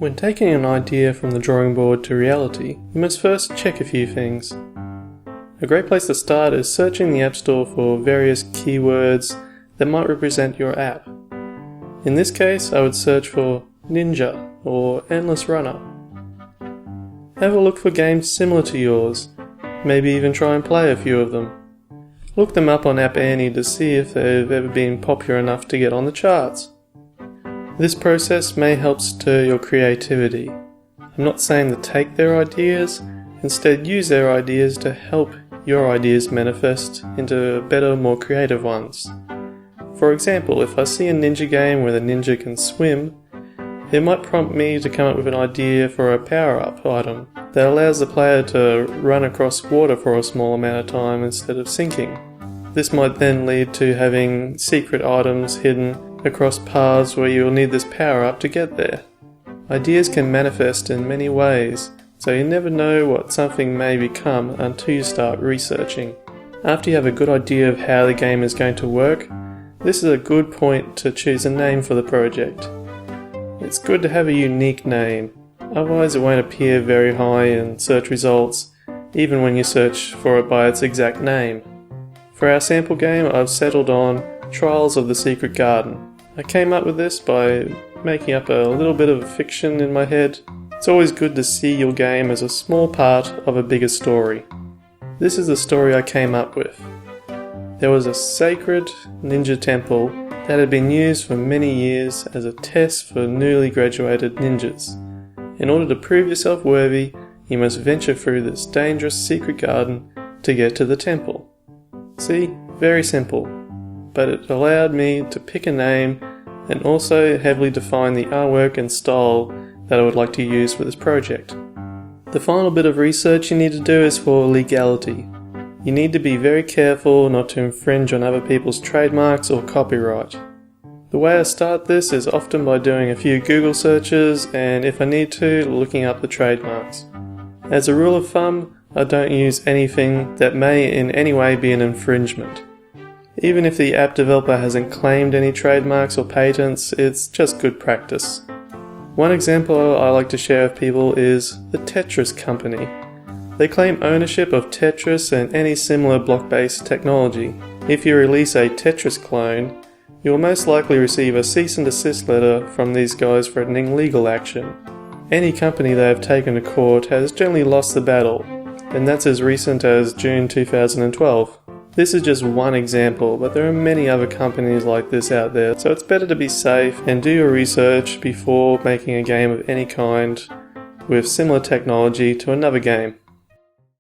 When taking an idea from the drawing board to reality, you must first check a few things. A great place to start is searching the App Store for various keywords that might represent your app. In this case, I would search for Ninja or Endless Runner. Have a look for games similar to yours, maybe even try and play a few of them. Look them up on App Annie to see if they've ever been popular enough to get on the charts. This process may help stir your creativity. I'm not saying to take their ideas, instead use their ideas to help your ideas manifest into better, more creative ones. For example, if I see a ninja game where the ninja can swim, it might prompt me to come up with an idea for a power-up item that allows the player to run across water for a small amount of time instead of sinking. This might then lead to having secret items hidden across paths where you will need this power-up to get there. Ideas can manifest in many ways, so you never know what something may become until you start researching. After you have a good idea of how the game is going to work, this is a good point to choose a name for the project. It's good to have a unique name, otherwise it won't appear very high in search results, even when you search for it by its exact name. For our sample game, I've settled on Trials of the Secret Garden. I came up with this by making up a little bit of fiction in my head. It's always good to see your game as a small part of a bigger story. This is the story I came up with. There was a sacred ninja temple that had been used for many years as a test for newly graduated ninjas. In order to prove yourself worthy, you must venture through this dangerous secret garden to get to the temple. See, very simple, but it allowed me to pick a name and also heavily define the artwork and style that I would like to use for this project. The final bit of research you need to do is for legality. You need to be very careful not to infringe on other people's trademarks or copyright. The way I start this is often by doing a few Google searches and, if I need to, looking up the trademarks. As a rule of thumb, I don't use anything that may in any way be an infringement. Even if the app developer hasn't claimed any trademarks or patents, it's just good practice. One example I like to share with people is the Tetris company. They claim ownership of Tetris and any similar block-based technology. If you release a Tetris clone, you will most likely receive a cease and desist letter from these guys threatening legal action. Any company they have taken to court has generally lost the battle, and that's as recent as June 2012. This is just one example, but there are many other companies like this out there, so it's better to be safe and do your research before making a game of any kind with similar technology to another game.